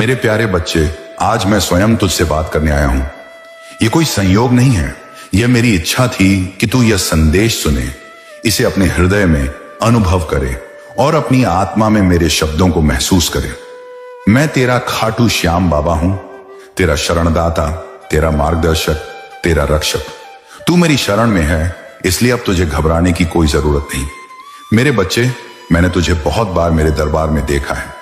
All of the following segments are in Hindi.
मेरे प्यारे बच्चे, आज मैं स्वयं तुझसे बात करने आया हूं। ये कोई संयोग नहीं है, यह मेरी इच्छा थी कि तू यह संदेश सुने, इसे अपने हृदय में अनुभव करे और अपनी आत्मा में मेरे शब्दों को महसूस करे। मैं तेरा खाटू श्याम बाबा हूं, तेरा शरणदाता, तेरा मार्गदर्शक, तेरा रक्षक। तू मेरी शरण में है, इसलिए अब तुझे घबराने की कोई जरूरत नहीं। मेरे बच्चे, मैंने तुझे बहुत बार मेरे दरबार में देखा है।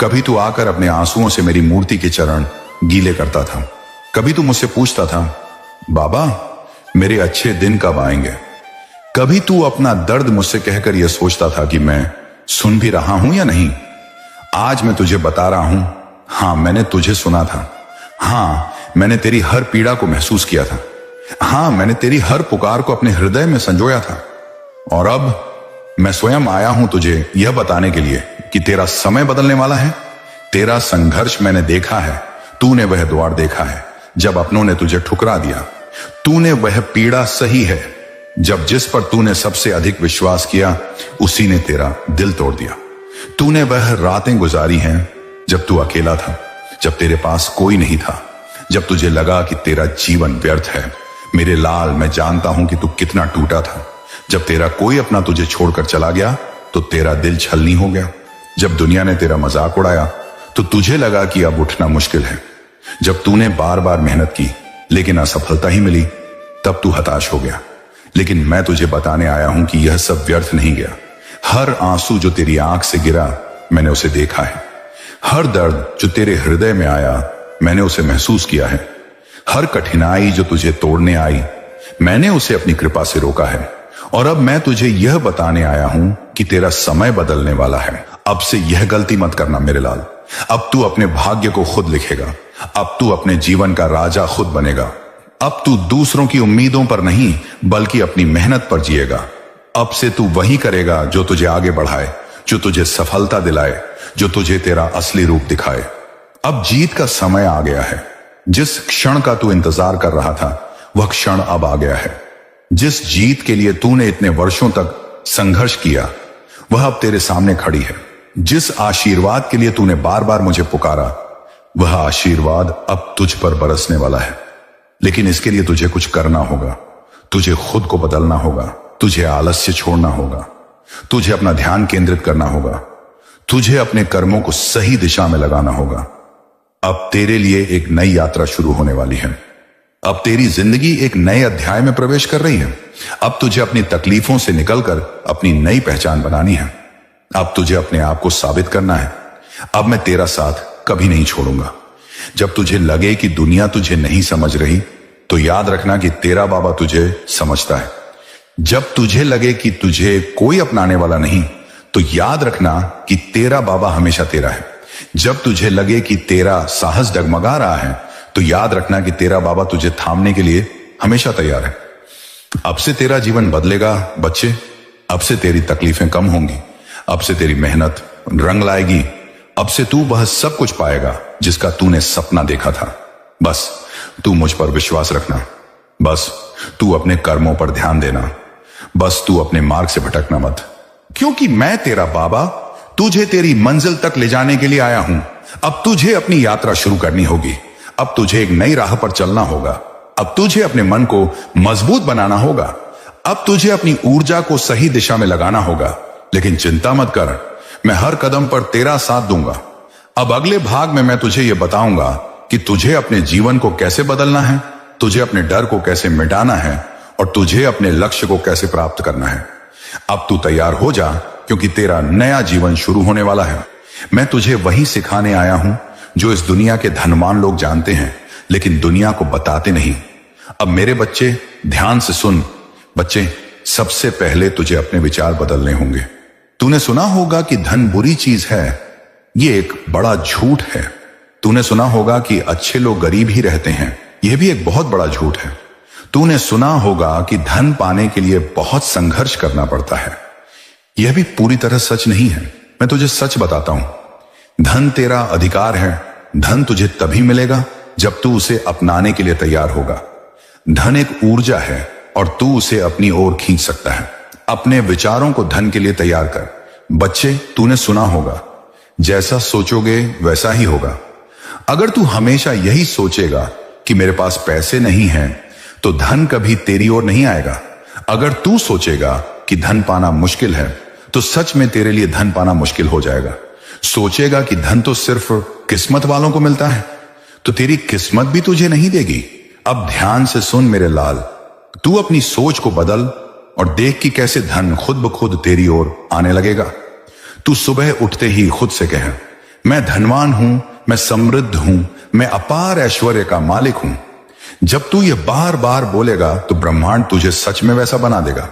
कभी तू आकर अपने आंसुओं से मेरी मूर्ति के चरण गीले करता था। कभी तू मुझसे पूछता था, बाबा मेरे अच्छे दिन कब आएंगे। कभी तू अपना दर्द मुझसे कहकर यह सोचता था कि मैं सुन भी रहा हूं या नहीं। आज मैं तुझे बता रहा हूं, हां मैंने तुझे सुना था। हां मैंने तेरी हर पीड़ा को महसूस किया था। हां मैंने तेरी हर पुकार को अपने हृदय में संजोया था। और अब मैं स्वयं आया हूं तुझे यह बताने के लिए कि तेरा समय बदलने वाला है। तेरा संघर्ष मैंने देखा है। तूने वह द्वार देखा है जब अपनों ने तुझे ठुकरा दिया। तूने वह पीड़ा सही है जब जिस पर तूने सबसे अधिक विश्वास किया उसी ने तेरा दिल तोड़ दिया। तूने वह रातें गुजारी हैं जब तू अकेला था, जब तेरे पास कोई नहीं था, जब तुझे लगा कि तेरा जीवन व्यर्थ है। मेरे लाल, मैं जानता हूं कि तू कितना टूटा था। जब तेरा कोई अपना तुझे छोड़कर चला गया तो तेरा दिल छलनी हो गया। जब दुनिया ने तेरा मजाक उड़ाया तो तुझे लगा कि अब उठना मुश्किल है। जब तूने बार बार मेहनत की लेकिन असफलता ही मिली, तब तू हताश हो गया। लेकिन मैं तुझे बताने आया हूं कि यह सब व्यर्थ नहीं गया। हर आंसू जो तेरी आंख से गिरा, मैंने उसे देखा है। हर दर्द जो तेरे हृदय में आया, मैंने उसे महसूस किया है। हर कठिनाई जो तुझे तोड़ने आई, मैंने उसे अपनी कृपा से रोका है। और अब मैं तुझे यह बताने आया हूं कि तेरा समय बदलने वाला है। अब से यह गलती मत करना मेरे लाल। अब तू अपने भाग्य को खुद लिखेगा। अब तू अपने जीवन का राजा खुद बनेगा। अब तू दूसरों की उम्मीदों पर नहीं बल्कि अपनी मेहनत पर जिएगा। अब से तू वही करेगा जो तुझे आगे बढ़ाए, जो तुझे सफलता दिलाए, जो तुझे तेरा असली रूप दिखाए। अब जीत का समय आ गया है। जिस क्षण का तू इंतजार कर रहा था वह क्षण अब आ गया है। जिस जीत के लिए तूने इतने वर्षों तक संघर्ष किया वह अब तेरे सामने खड़ी है। जिस आशीर्वाद के लिए तूने बार बार मुझे पुकारा वह आशीर्वाद अब तुझ पर बरसने वाला है। लेकिन इसके लिए तुझे कुछ करना होगा। तुझे खुद को बदलना होगा। तुझे आलस्य छोड़ना होगा। तुझे अपना ध्यान केंद्रित करना होगा। तुझे अपने कर्मों को सही दिशा में लगाना होगा। अब तेरे लिए एक नई यात्रा शुरू होने वाली है। अब तेरी जिंदगी एक नए अध्याय में प्रवेश कर रही है। अब तुझे अपनी तकलीफों से निकलकर अपनी नई पहचान बनानी है। अब तुझे अपने आप को साबित करना है। अब मैं तेरा साथ कभी नहीं छोड़ूंगा। जब तुझे लगे कि दुनिया तुझे नहीं समझ रही तो याद रखना कि तेरा बाबा तुझे समझता है। जब तुझे लगे कि तुझे कोई अपनाने वाला नहीं तो याद रखना कि तेरा बाबा हमेशा तेरा है। जब तुझे लगे कि तेरा साहस डगमगा रहा है तो याद रखना कि तेरा बाबा तुझे थामने के लिए हमेशा तैयार है। अब से तेरा जीवन बदलेगा बच्चे। अब से तेरी तकलीफें कम होंगी। अब से तेरी मेहनत रंग लाएगी। अब से तू वह सब कुछ पाएगा जिसका तूने सपना देखा था। बस तू मुझ पर विश्वास रखना। बस तू अपने कर्मों पर ध्यान देना। बस तू अपने मार्ग से भटकना मत, क्योंकि मैं तेरा बाबा तुझे तेरी मंजिल तक ले जाने के लिए आया हूं। अब तुझे अपनी यात्रा शुरू करनी होगी। अब तुझे एक नई राह पर चलना होगा। अब तुझे अपने मन को मजबूत बनाना होगा। अब तुझे अपनी ऊर्जा को सही दिशा में लगाना होगा। लेकिन चिंता मत कर, मैं हर कदम पर तेरा साथ दूंगा। अब अगले भाग में मैं तुझे यह बताऊंगा कि तुझे अपने जीवन को कैसे बदलना है, तुझे अपने डर को कैसे मिटाना है और तुझे अपने लक्ष्य को कैसे प्राप्त करना है। अब तू तैयार हो जा, क्योंकि तेरा नया जीवन शुरू होने वाला है। मैं तुझे वही सिखाने आया हूं जो इस दुनिया के धनवान लोग जानते हैं लेकिन दुनिया को बताते नहीं। अब मेरे बच्चे ध्यान से सुन। बच्चे, सबसे पहले तुझे अपने विचार बदलने होंगे। तूने सुना होगा कि धन बुरी चीज है। यह एक बड़ा झूठ है। तूने सुना होगा कि अच्छे लोग गरीब ही रहते हैं। यह भी एक बहुत बड़ा झूठ है। तूने सुना होगा कि धन पाने के लिए बहुत संघर्ष करना पड़ता है। यह भी पूरी तरह सच नहीं है। मैं तुझे सच बताता हूं। धन तेरा अधिकार है। धन तुझे तभी मिलेगा जब तू उसे अपनाने के लिए तैयार होगा। धन एक ऊर्जा है और तू उसे अपनी ओर खींच सकता है। अपने विचारों को धन के लिए तैयार कर। बच्चे, तूने सुना होगा, जैसा सोचोगे वैसा ही होगा। अगर तू हमेशा यही सोचेगा कि मेरे पास पैसे नहीं हैं, तो धन कभी तेरी ओर नहीं आएगा। अगर तू सोचेगा कि धन पाना मुश्किल है, तो सच में तेरे लिए धन पाना मुश्किल हो जाएगा। सोचेगा कि धन तो सिर्फ किस्मत वालों को मिलता है, तो तेरी किस्मत भी तुझे नहीं देगी। अब ध्यान से सुन मेरे लाल, तू अपनी सोच को बदल और देख कि कैसे धन खुद ब खुद तेरी ओर आने लगेगा। तू सुबह उठते ही खुद से कह, मैं धनवान हूं, मैं समृद्ध हूं, मैं अपार ऐश्वर्य का मालिक हूं। जब तू ये बार बार बोलेगा तो ब्रह्मांड तुझे सच में वैसा बना देगा।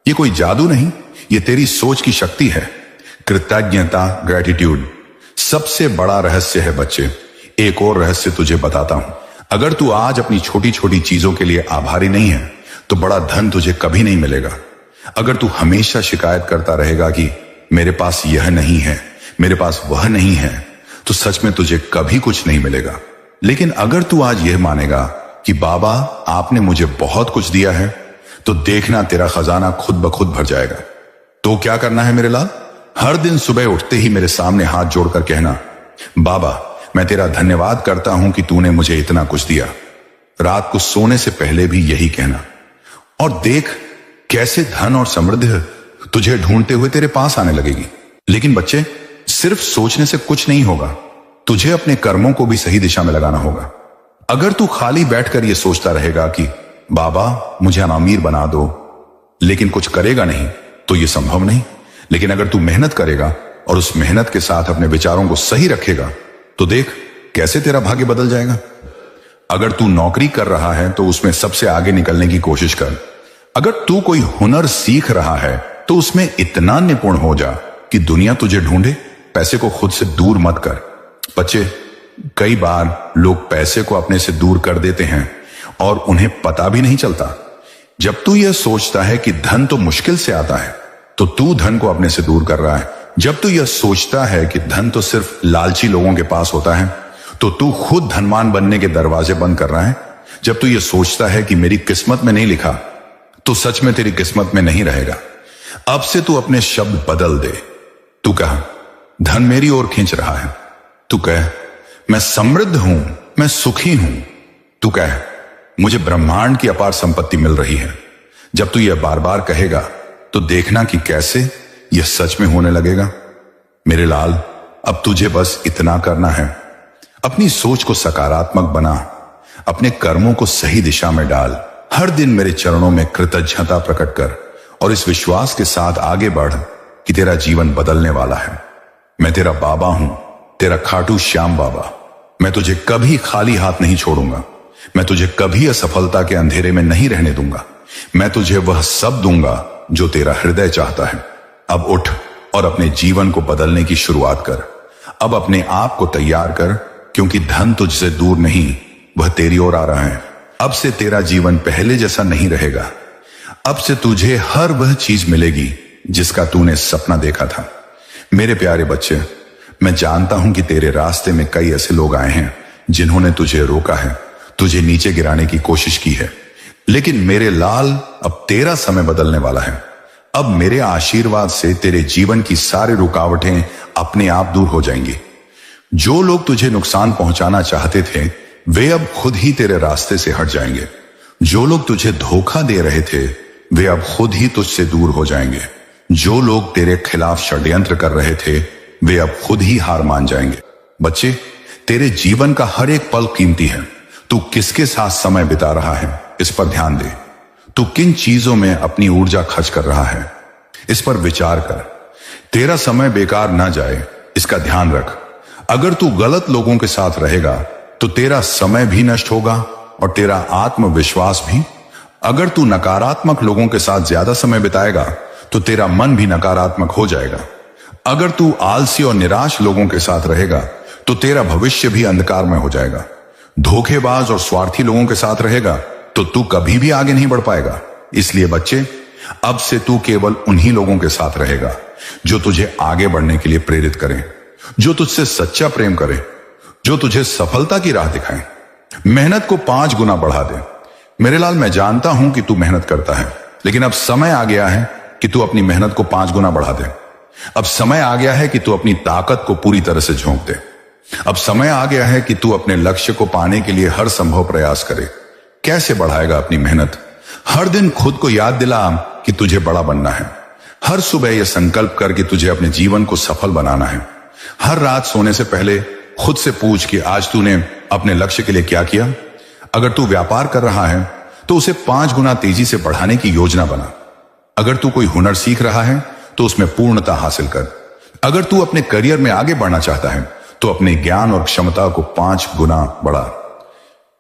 ये कोई जादू नहीं, ये तेरी सोच की शक्ति है। कृतज्ञता, ग्रेटिट्यूड सबसे बड़ा रहस्य है बच्चे। एक और रहस्य तुझे बताता हूं। अगर तू आज अपनी छोटी छोटी चीजों के लिए आभारी नहीं है, तो बड़ा धन तुझे कभी नहीं मिलेगा। अगर तू हमेशा शिकायत करता रहेगा कि मेरे पास यह नहीं है, मेरे पास वह नहीं है, तो सच में तुझे कभी कुछ नहीं मिलेगा। लेकिन अगर तू आज यह मानेगा कि बाबा आपने मुझे बहुत कुछ दिया है, तो देखना तेरा खजाना खुद ब खुद भर जाएगा। तो क्या करना है मेरे लाल? हर दिन सुबह उठते ही मेरे सामने हाथ जोड़कर कहना, बाबा मैं तेरा धन्यवाद करता हूं कि तूने मुझे इतना कुछ दिया। रात को सोने से पहले भी यही कहना, और देख कैसे धन और समृद्धि तुझे ढूंढते हुए तेरे पास आने लगेगी। लेकिन बच्चे, सिर्फ सोचने से कुछ नहीं होगा, तुझे अपने कर्मों को भी सही दिशा में लगाना होगा। अगर तू खाली बैठकर यह सोचता रहेगा कि बाबा मुझे अमीर बना दो, लेकिन कुछ करेगा नहीं, तो यह संभव नहीं। लेकिन अगर तू मेहनत करेगा और उस मेहनत के साथ अपने विचारों को सही रखेगा, तो देख कैसे तेरा भाग्य बदल जाएगा। अगर तू नौकरी कर रहा है तो उसमें सबसे आगे निकलने की कोशिश कर। अगर तू कोई हुनर सीख रहा है तो उसमें इतना निपुण हो जा कि दुनिया तुझे ढूंढे। पैसे को खुद से दूर मत कर। बच्चे, कई बार लोग पैसे को अपने से दूर कर देते हैं और उन्हें पता भी नहीं चलता। जब तू यह सोचता है कि धन तो मुश्किल से आता है, तो तू धन को अपने से दूर कर रहा है। जब तू यह सोचता है कि धन तो सिर्फ लालची लोगों के पास होता है, तो तू खुद धनवान बनने के दरवाजे बंद कर रहा है। जब तू यह सोचता है कि मेरी किस्मत में नहीं लिखा, तो सच में तेरी किस्मत में नहीं रहेगा। अब से तू अपने शब्द बदल दे। तू कह, धन मेरी ओर खींच रहा है। तू कह, मैं समृद्ध हूं, मैं सुखी हूं। तू कह, मुझे ब्रह्मांड की अपार संपत्ति मिल रही है। जब तू यह बार बार कहेगा, तो देखना कि कैसे यह सच में होने लगेगा। मेरे लाल, अब तुझे बस इतना करना है, अपनी सोच को सकारात्मक बना, अपने कर्मों को सही दिशा में डाल। हर दिन मेरे चरणों में कृतज्ञता प्रकट कर और इस विश्वास के साथ आगे बढ़ कि तेरा जीवन बदलने वाला है। मैं तेरा बाबा हूं, तेरा खाटू श्याम बाबा। मैं तुझे कभी खाली हाथ नहीं छोड़ूंगा। मैं तुझे कभी असफलता के अंधेरे में नहीं रहने दूंगा। मैं तुझे वह सब दूंगा जो तेरा हृदय चाहता है। अब उठ और अपने जीवन को बदलने की शुरुआत कर। अब अपने आप को तैयार कर, क्योंकि धन तुझसे दूर नहीं, वह तेरी ओर आ रहा है। अब से तेरा जीवन पहले जैसा नहीं रहेगा। अब से तुझे हर वह चीज मिलेगी जिसका तूने सपना देखा था। मेरे प्यारे बच्चे, मैं जानता हूं कि तेरे रास्ते में कई ऐसे लोग आए हैं जिन्होंने तुझे रोका है, तुझे नीचे गिराने की कोशिश की है। लेकिन मेरे लाल, अब तेरा समय बदलने वाला है। अब मेरे आशीर्वाद से तेरे जीवन की सारी रुकावटें अपने आप दूर हो जाएंगी। जो लोग तुझे नुकसान पहुंचाना चाहते थे, वे अब खुद ही तेरे रास्ते से हट जाएंगे। जो लोग तुझे धोखा दे रहे थे, वे अब खुद ही तुझसे दूर हो जाएंगे। जो लोग तेरे खिलाफ षड्यंत्र कर रहे थे, वे अब खुद ही हार मान जाएंगे। बच्चे, तेरे जीवन का हर एक पल कीमती है। तू किसके साथ समय बिता रहा है, इस पर ध्यान दे। तू किन चीजों में अपनी ऊर्जा खर्च कर रहा है, इस पर विचार कर। तेरा समय बेकार ना जाए, इसका ध्यान रख। अगर तू गलत लोगों के साथ रहेगा, तो तेरा समय भी नष्ट होगा और तेरा आत्मविश्वास भी। अगर तू नकारात्मक लोगों के साथ ज्यादा समय बिताएगा, तो तेरा मन भी नकारात्मक हो जाएगा। अगर तू आलसी और निराश लोगों के साथ रहेगा, तो तेरा भविष्य भी अंधकार में हो जाएगा। धोखेबाज और स्वार्थी लोगों के साथ रहेगा, तो तू कभी भी आगे नहीं बढ़ पाएगा। इसलिए बच्चे, अब से तू केवल उन्हीं लोगों के साथ रहेगा जो तुझे आगे बढ़ने के लिए प्रेरित करें, जो तुझसे सच्चा प्रेम करे, जो तुझे सफलता की राह दिखाएं। मेहनत को 5 गुना बढ़ा दे। मेरे लाल, मैं जानता हूं कि तू मेहनत करता है, लेकिन अब समय आ गया है कि तू अपनी मेहनत को 5 गुना बढ़ा दे। अब समय आ गया है कि तू अपनी ताकत को पूरी तरह से झोंक दे। अब समय आ गया है कि तू अपने लक्ष्य को पाने के लिए हर संभव प्रयास करे। कैसे बढ़ाएगा अपनी मेहनत? हर दिन खुद को याद दिला कि तुझे बड़ा बनना है। हर सुबह यह संकल्प कर कि तुझे अपने जीवन को सफल बनाना है। हर रात सोने से पहले खुद से पूछ कि आज तूने अपने लक्ष्य के लिए क्या किया। अगर तू व्यापार कर रहा है तो उसे 5 गुना तेजी से बढ़ाने की योजना बना। अगर तू कोई हुनर सीख रहा है तो उसमें पूर्णता हासिल कर। अगर तू अपने करियर में आगे बढ़ना चाहता है तो अपने ज्ञान और क्षमता को 5 गुना बढ़ा।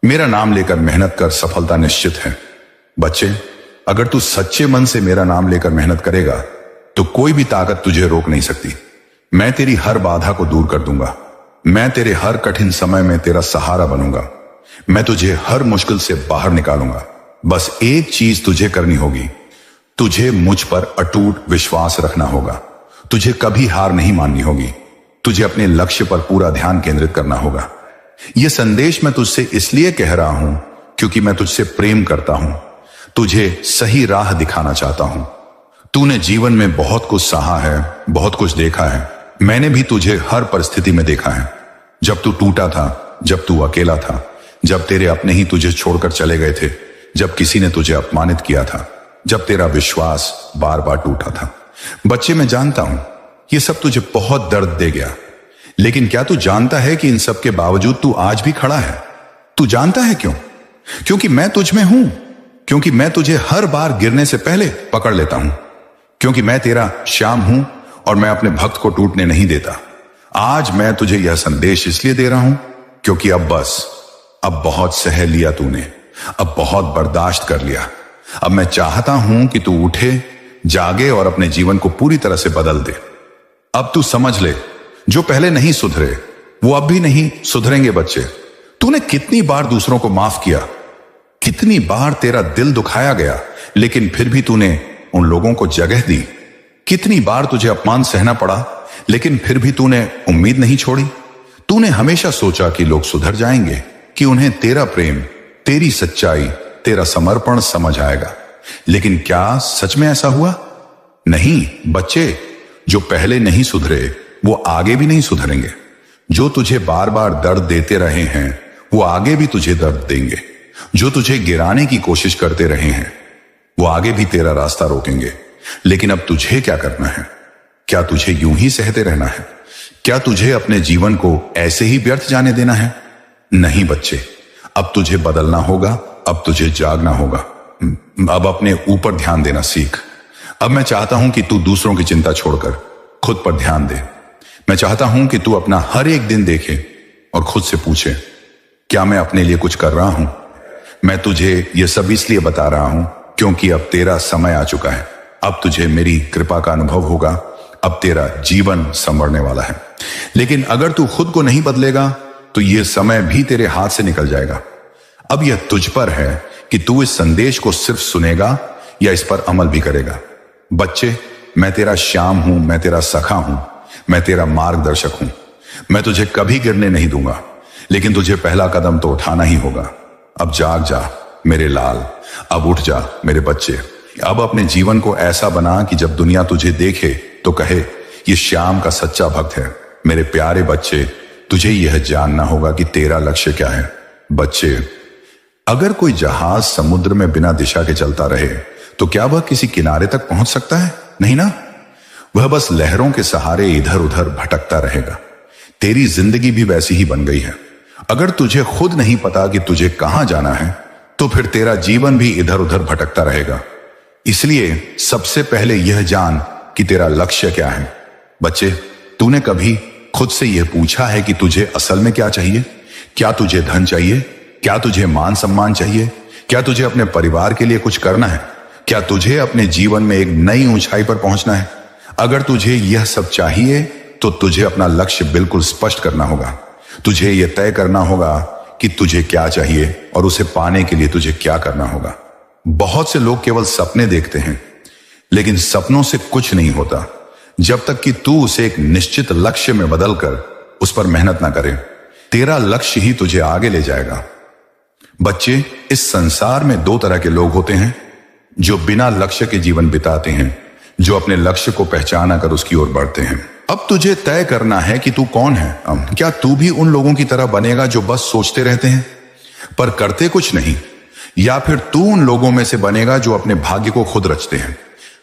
मेरा नाम लेकर मेहनत कर, सफलता निश्चित है। बच्चे, अगर तू सच्चे मन से मेरा नाम लेकर मेहनत करेगा तो कोई भी ताकत तुझे रोक नहीं सकती। मैं तेरी हर बाधा को दूर कर दूंगा। मैं तेरे हर कठिन समय में तेरा सहारा बनूंगा। मैं तुझे हर मुश्किल से बाहर निकालूंगा। बस एक चीज तुझे करनी होगी, तुझे मुझ पर अटूट विश्वास रखना होगा। तुझे कभी हार नहीं माननी होगी। तुझे अपने लक्ष्य पर पूरा ध्यान केंद्रित करना होगा। यह संदेश मैं तुझसे इसलिए कह रहा हूं क्योंकि मैं तुझसे प्रेम करता हूं। तुझे सही राह दिखाना चाहता हूं। तूने जीवन में बहुत कुछ सहा है, बहुत कुछ देखा है। मैंने भी तुझे हर परिस्थिति में देखा है। जब तू टूटा था, जब तू अकेला था, जब तेरे अपने ही तुझे छोड़कर चले गए थे, जब किसी ने तुझे अपमानित किया था, जब तेरा विश्वास बार बार टूटा था। बच्चे, मैं जानता हूं ये सब तुझे बहुत दर्द दे गया, लेकिन क्या तू जानता है कि इन सब के बावजूद तू आज भी खड़ा है? तू जानता है क्यों? क्योंकि मैं तुझ में हूं। क्योंकि मैं तुझे हर बार गिरने से पहले पकड़ लेता हूं। क्योंकि मैं तेरा श्याम हूं और मैं अपने भक्त को टूटने नहीं देता। आज मैं तुझे यह संदेश इसलिए दे रहा हूं क्योंकि अब बहुत सह लिया तूने। अब बहुत बर्दाश्त कर लिया। अब मैं चाहता हूं कि तू उठे, जागे और अपने जीवन को पूरी तरह से बदल दे। अब तू समझ ले, जो पहले नहीं सुधरे वो अब भी नहीं सुधरेंगे। बच्चे, तूने कितनी बार दूसरों को माफ किया, कितनी बार तेरा दिल दुखाया गया, लेकिन फिर भी तूने उन लोगों को जगह दी। कितनी बार तुझे अपमान सहना पड़ा, लेकिन फिर भी तूने उम्मीद नहीं छोड़ी। तूने हमेशा सोचा कि लोग सुधर जाएंगे, कि उन्हें तेरा प्रेम, तेरी सच्चाई, तेरा समर्पण समझ आएगा। लेकिन क्या सच में ऐसा हुआ? नहीं बच्चे, जो पहले नहीं सुधरे वो आगे भी नहीं सुधरेंगे। जो तुझे बार बार दर्द देते रहे हैं वो आगे भी तुझे दर्द देंगे। जो तुझे गिराने की कोशिश करते रहे हैं वो आगे भी तेरा रास्ता रोकेंगे। लेकिन अब तुझे क्या करना है? क्या तुझे यूं ही सहते रहना है? क्या तुझे अपने जीवन को ऐसे ही व्यर्थ जाने देना है? नहीं बच्चे, अब तुझे बदलना होगा। अब तुझे जागना होगा। अब अपने ऊपर ध्यान देना सीख। अब मैं चाहता हूं कि तू दूसरों की चिंता छोड़कर खुद पर ध्यान दे। मैं चाहता हूं कि तू अपना हर एक दिन देखे और खुद से पूछे, क्या मैं अपने लिए कुछ कर रहा हूं? मैं तुझे यह सब इसलिए बता रहा हूं क्योंकि अब तेरा समय आ चुका है। अब तुझे मेरी कृपा का अनुभव होगा। अब तेरा जीवन संवरने वाला है। लेकिन अगर तू खुद को नहीं बदलेगा तो यह समय भी तेरे हाथ से निकल जाएगा। अब यह तुझ पर है कि तू इस संदेश को सिर्फ सुनेगा या इस पर अमल भी करेगा। बच्चे, मैं तेरा श्याम हूं, मैं तेरा सखा हूं, मैं तेरा मार्गदर्शक हूं। मैं तुझे कभी गिरने नहीं दूंगा, लेकिन तुझे पहला कदम तो उठाना ही होगा। अब जाग जा मेरे लाल, अब उठ जा मेरे बच्चे। अब अपने जीवन को ऐसा बना कि जब दुनिया तुझे देखे तो कहे, ये श्याम का सच्चा भक्त है। मेरे प्यारे बच्चे, तुझे यह जानना होगा कि तेरा लक्ष्य क्या है। बच्चे, अगर कोई जहाज समुद्र में बिना दिशा के चलता रहे तो क्या वह किसी किनारे तक पहुंच सकता है? नहीं ना। वह बस लहरों के सहारे इधर उधर भटकता रहेगा। तेरी जिंदगी भी वैसी ही बन गई है। अगर तुझे खुद नहीं पता कि तुझे कहां जाना है तो फिर तेरा जीवन भी इधर उधर भटकता रहेगा। इसलिए सबसे पहले यह जान कि तेरा लक्ष्य क्या है। बच्चे, तूने कभी खुद से यह पूछा है कि तुझे असल में क्या चाहिए? क्या तुझे धन चाहिए? क्या तुझे मान सम्मान चाहिए? क्या तुझे अपने परिवार के लिए कुछ करना है? क्या तुझे अपने जीवन में एक नई ऊंचाई पर पहुंचना है? अगर तुझे यह सब चाहिए तो तुझे अपना लक्ष्य बिल्कुल स्पष्ट करना होगा। तुझे यह तय करना होगा कि तुझे क्या चाहिए और उसे पाने के लिए तुझे क्या करना होगा। बहुत से लोग केवल सपने देखते हैं, लेकिन सपनों से कुछ नहीं होता जब तक कि तू उसे एक निश्चित लक्ष्य में बदलकर उस पर मेहनत ना करे। तेरा लक्ष्य ही तुझे आगे ले जाएगा। बच्चे, इस संसार में 2 तरह के लोग होते हैं, जो बिना लक्ष्य के जीवन बिताते हैं, जो अपने लक्ष्य को पहचाना कर उसकी ओर बढ़ते हैं। अब तुझे तय करना है कि तू कौन है। क्या तू भी उन लोगों की तरह बनेगा जो बस सोचते रहते हैं पर करते कुछ नहीं, या फिर तू उन लोगों में से बनेगा जो अपने भाग्य को खुद रचते हैं।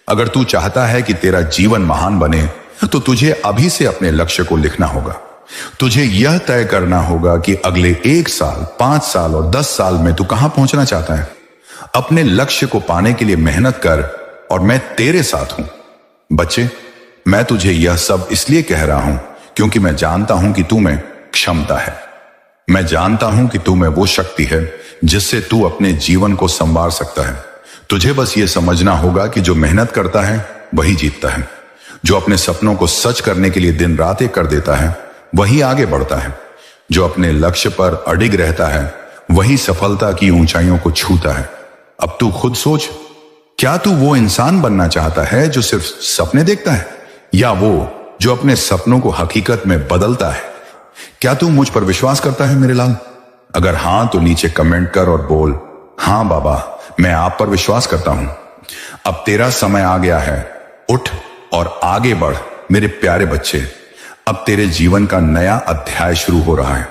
अगर तू चाहता है कि तेरा जीवन महान बने तो तुझे अभी से अपने लक्ष्य को लिखना होगा। तुझे यह तय करना होगा कि अगले 1 साल, 5 साल और 10 साल में तू कहां पहुंचना चाहता है। अपने लक्ष्य को पाने के लिए मेहनत कर और मैं तेरे साथ हूं। बच्चे, मैं तुझे यह सब इसलिए कह रहा हूं क्योंकि मैं जानता हूं कि तू में क्षमता है। मैं जानता हूं कि तू में वो शक्ति है जिससे तू अपने जीवन को संवार सकता है। तुझे बस ये समझना होगा कि जो मेहनत करता है वही जीतता है। जो अपने सपनों को सच करने के लिए दिन रात एक कर देता है वही आगे बढ़ता है। जो अपने लक्ष्य पर अडिग रहता है वही सफलता की ऊंचाइयों को छूता है। अब तू खुद सोच, क्या तू वो इंसान बनना चाहता है जो सिर्फ सपने देखता है, या वो जो अपने सपनों को हकीकत में बदलता है? क्या तू मुझ पर विश्वास करता है मेरे लाल? अगर हां तो नीचे कमेंट कर और बोल, हां बाबा, मैं आप पर विश्वास करता हूं। अब तेरा समय आ गया है। उठ और आगे बढ़ मेरे प्यारे बच्चे। अब तेरे जीवन का नया अध्याय शुरू हो रहा है।